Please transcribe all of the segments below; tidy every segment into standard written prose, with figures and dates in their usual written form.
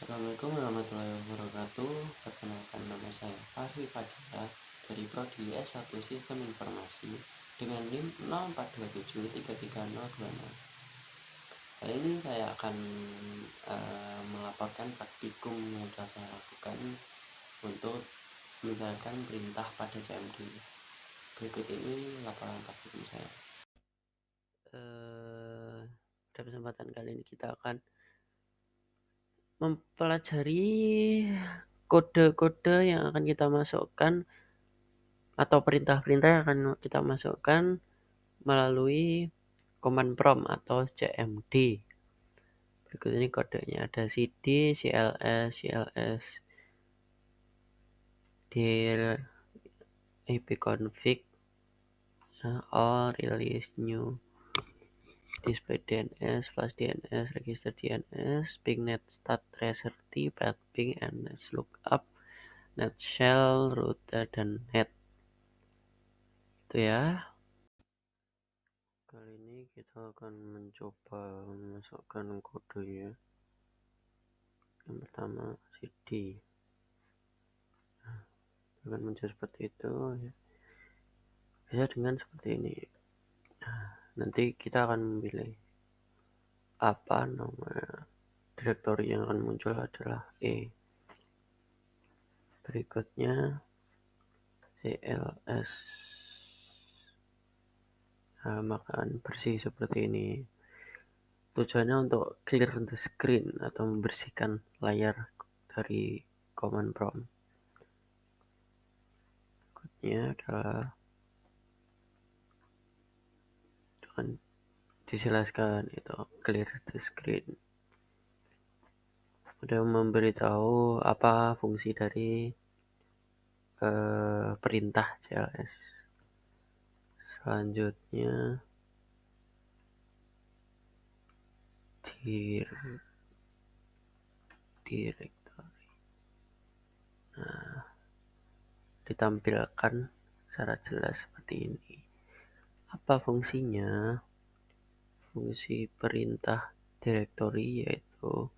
Assalamualaikum warahmatullahi wabarakatuh. Perkenalkan, nama saya Fahri Fadila dari Prodi S1 Sistem Informasi dengan NIM 0427333026. Kali ini saya akan melaporkan praktikum yang telah saya lakukan untuk menjalankan perintah pada CMD. Berikut ini laporan praktikum saya. Pada kesempatan kali ini kita akan mempelajari kode-kode yang akan kita masukkan atau perintah-perintah yang akan kita masukkan melalui command prompt atau CMD. Berikut ini kodenya, ada cd, cls, dir ipconfig, all, release new, display DNS, flash DNS, register DNS, pingnet start tracer t, path ping, and net lookup, net shell, router, dan net. Itu ya. Kali ini kita akan mencoba memasukkan kodenya. Yang pertama cd. Akan muncul seperti itu ya. Bisa dengan seperti ini. Nanti kita akan memilih apa nama direktori yang akan muncul adalah E. Berikutnya cls. Nah, akan bersih seperti ini. Tujuannya untuk clear the screen atau membersihkan layar dari command prompt. Berikutnya adalah akan dijelaskan itu clear the screen. Sudah memberitahu apa fungsi dari perintah cls. Selanjutnya directory. Nah, ditampilkan secara jelas seperti ini. Apa fungsinya? Fungsi perintah directory yaitu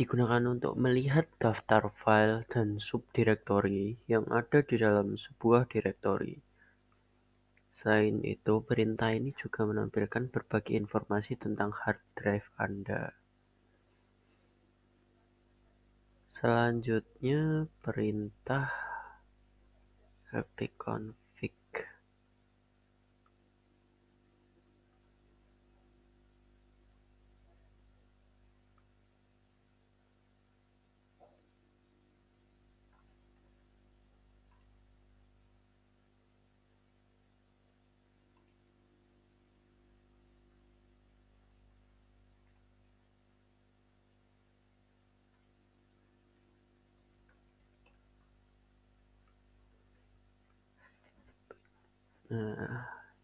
digunakan untuk melihat daftar file dan subdirektori yang ada di dalam sebuah direktori. Selain itu, perintah ini juga menampilkan berbagai informasi tentang hard drive Anda. Selanjutnya, perintah ipconfig.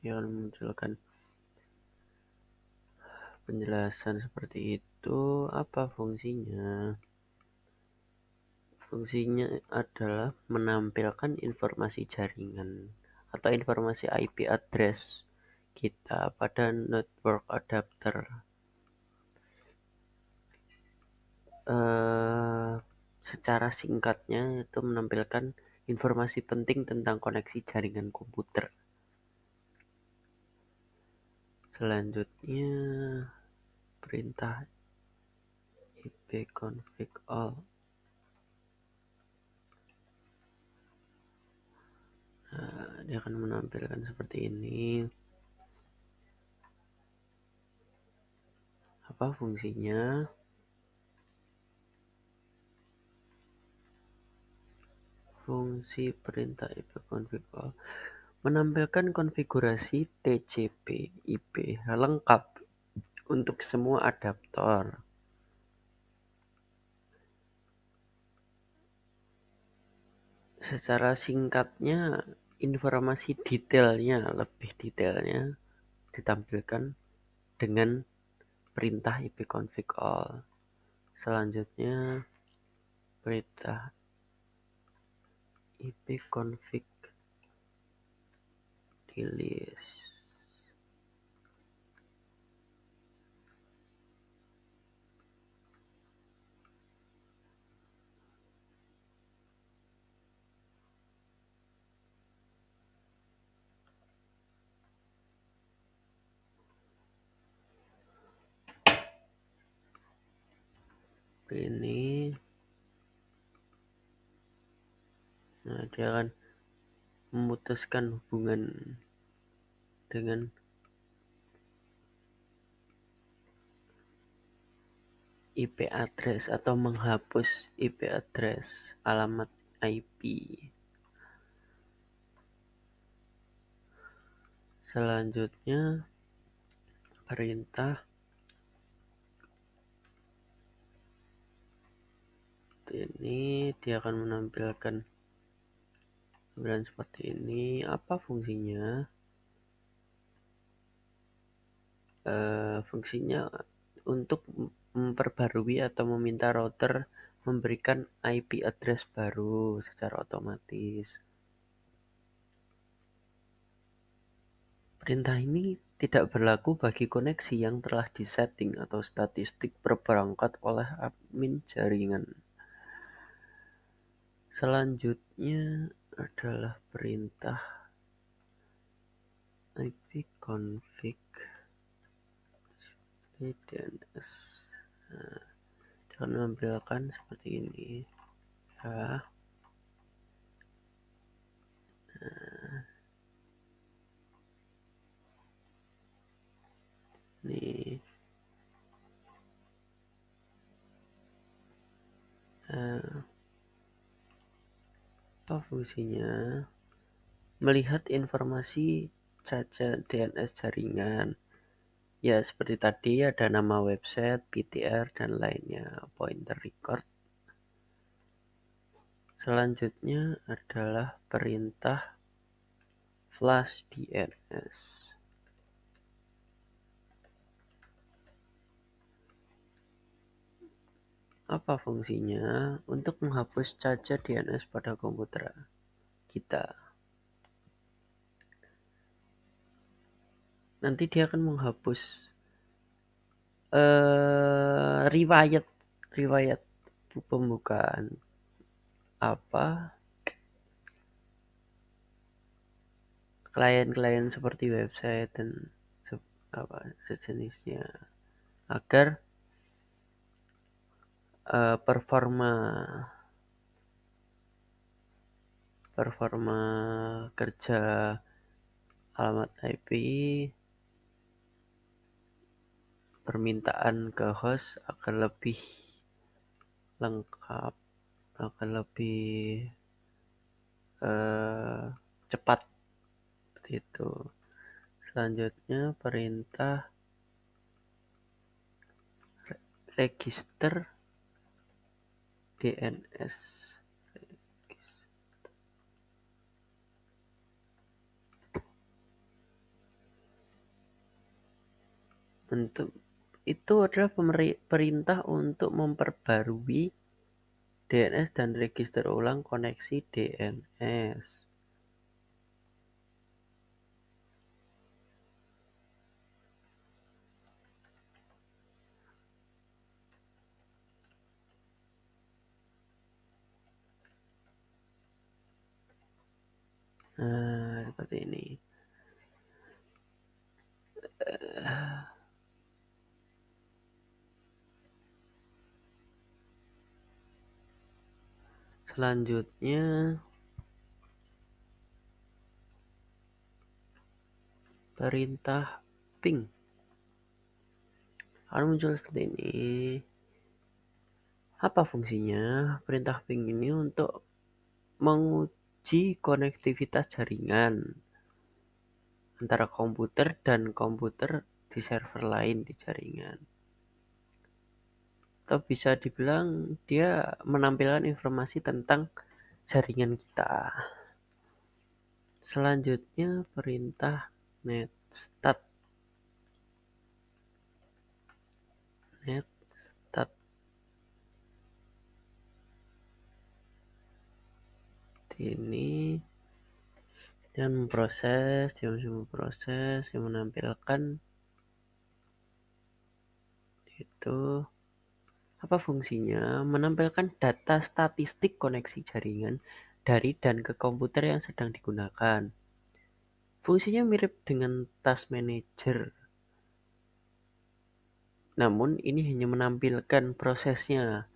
Yang memunculkan penjelasan seperti itu. Apa fungsinya? Fungsinya adalah menampilkan informasi jaringan atau informasi IP address kita pada network adapter. Secara singkatnya itu menampilkan informasi penting tentang koneksi jaringan komputer. Selanjutnya perintah ipconfig all. Dia akan menampilkan seperti ini. Apa fungsinya? Fungsi perintah ipconfig all menampilkan konfigurasi TCP IP lengkap untuk semua adaptor. Secara singkatnya, informasi lebih detailnya ditampilkan dengan perintah ipconfig all. Selanjutnya perintah ipconfig delete. ini. Nah, dia akan memutuskan hubungan dengan IP address atau menghapus IP address alamat IP. Selanjutnya perintah ini dia akan menampilkan tampilan seperti ini. Apa fungsinya? Fungsinya untuk memperbarui atau meminta router memberikan IP address baru secara otomatis. Perintah ini tidak berlaku bagi koneksi yang telah disetting atau statistik per perangkat oleh admin jaringan. Selanjutnya adalah perintah ipconfig DNS. Nah, akan menampilkan seperti ini ya. Nih, apa fungsinya? Melihat informasi cacat DNS jaringan. Ya, seperti tadi ada nama website, PTR, dan lainnya, pointer record. Selanjutnya adalah perintah flush DNS. Apa fungsinya? Untuk menghapus cacat DNS pada komputer kita. Nanti dia akan menghapus riwayat pembukaan apa klien-klien seperti website dan sejenisnya agar performa kerja alamat IP permintaan ke host akan lebih lengkap, akan lebih cepat seperti itu. Selanjutnya perintah register DNS. Untuk itu adalah perintah untuk memperbarui DNS dan register ulang koneksi DNS. Nah, seperti ini. Selanjutnya perintah ping akan muncul seperti ini. Apa fungsinya? Perintah ping ini untuk menguji konektivitas jaringan antara komputer dan komputer di server lain di jaringan. Atau bisa dibilang dia menampilkan informasi tentang jaringan kita. Selanjutnya perintah netstat. Ini dan memproses, yang menampilkan itu apa fungsinya? Menampilkan data statistik koneksi jaringan dari dan ke komputer yang sedang digunakan. Fungsinya mirip dengan task manager. Namun ini hanya menampilkan prosesnya,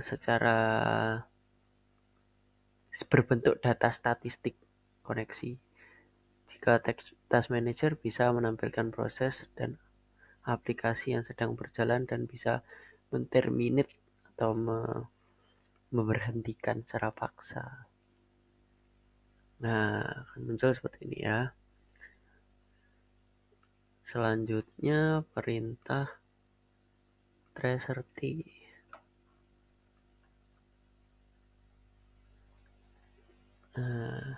secara berbentuk data statistik koneksi. Jika Task Manager bisa menampilkan proses dan aplikasi yang sedang berjalan dan bisa men-terminate atau memberhentikan secara paksa. Nah, akan muncul seperti ini ya. Selanjutnya perintah tracer-t. Nah,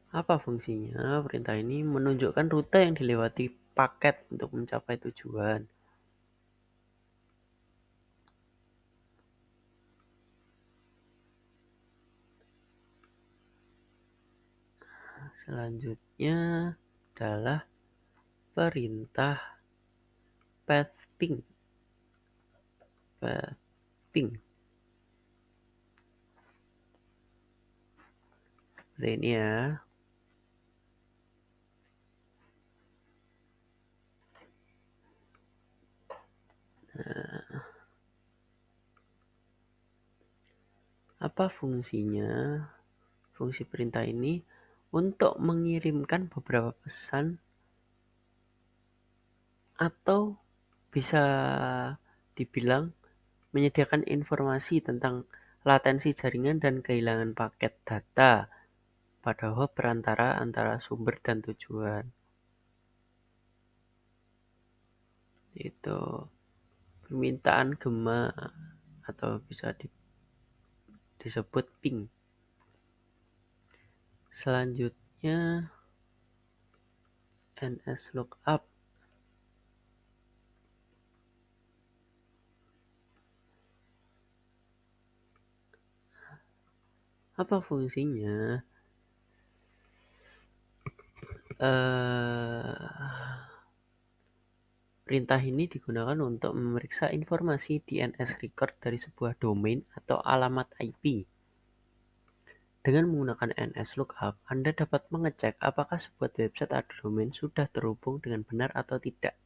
apa fungsinya? Perintah ini menunjukkan rute yang dilewati paket untuk mencapai tujuan. Selanjutnya adalah perintah pathing. Seperti ini ya. Apa fungsinya? Fungsi perintah ini untuk mengirimkan beberapa pesan atau bisa dibilang menyediakan informasi tentang latensi jaringan dan kehilangan paket data pada hub perantara antara sumber dan tujuan. Itu permintaan gema atau bisa disebut ping. Selanjutnya NSLOOKUP. Apa fungsinya? Perintah ini digunakan untuk memeriksa informasi DNS record dari sebuah domain atau alamat IP. Dengan menggunakan NSLOOKUP, Anda dapat mengecek apakah sebuah website atau domain sudah terhubung dengan benar atau tidak.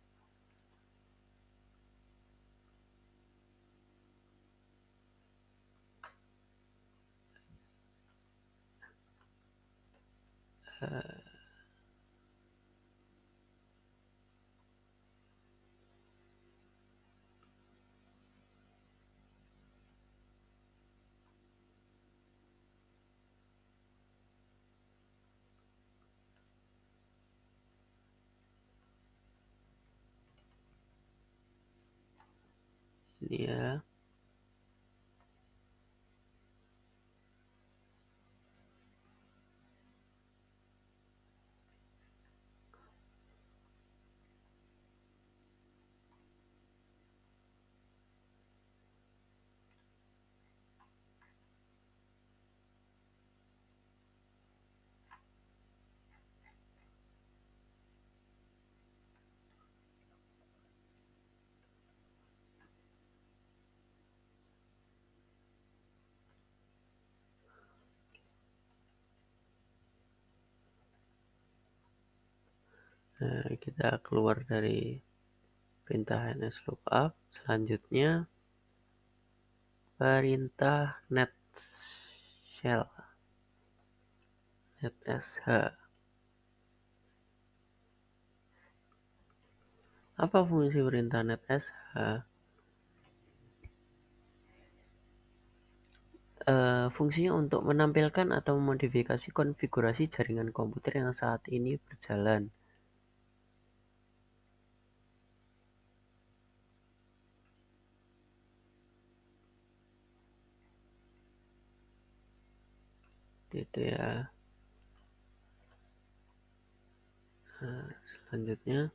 Ini ya. Nah, kita keluar dari perintah NSLOOKUP. Selanjutnya perintah netshell. NetSH. Apa fungsi perintah netsh? Fungsinya untuk menampilkan atau memodifikasi konfigurasi jaringan komputer yang saat ini berjalan. Itu ya. Nah, selanjutnya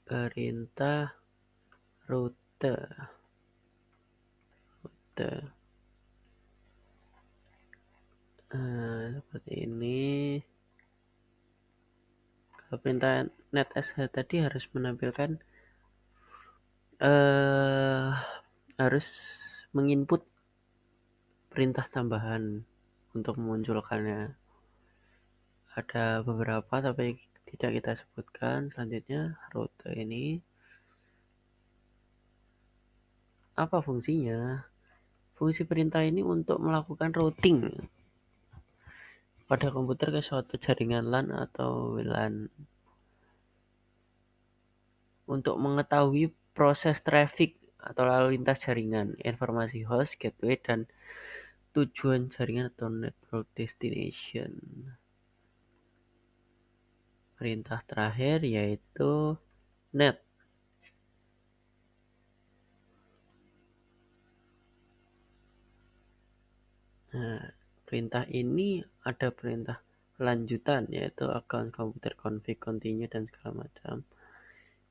perintah rute. Seperti ini. Kalau perintah netsh tadi harus menampilkan harus menginput perintah tambahan untuk memunculkannya. ada beberapa tapi tidak kita sebutkan. Selanjutnya, rute ini apa fungsinya? Fungsi perintah ini untuk melakukan routing pada komputer ke suatu jaringan LAN atau WLAN untuk mengetahui proses traffic atau lalu lintas jaringan, informasi host, gateway, dan tujuan jaringan atau network destination. Perintah terakhir yaitu net. Nah, perintah ini ada perintah lanjutan yaitu account komputer config continue dan segala macam.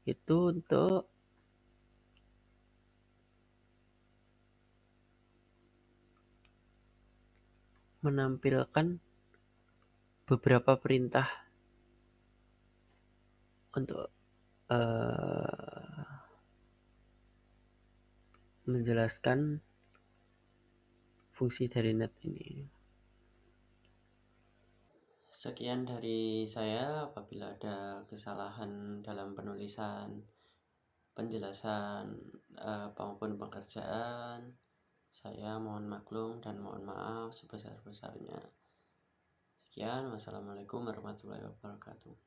Itu untuk menampilkan beberapa perintah untuk menjelaskan fungsi dari net ini. Sekian dari saya. Apabila ada kesalahan dalam penulisan, penjelasan maupun pengerjaan, saya mohon maklum dan mohon maaf sebesar-besarnya. Sekian, wassalamualaikum warahmatullahi wabarakatuh.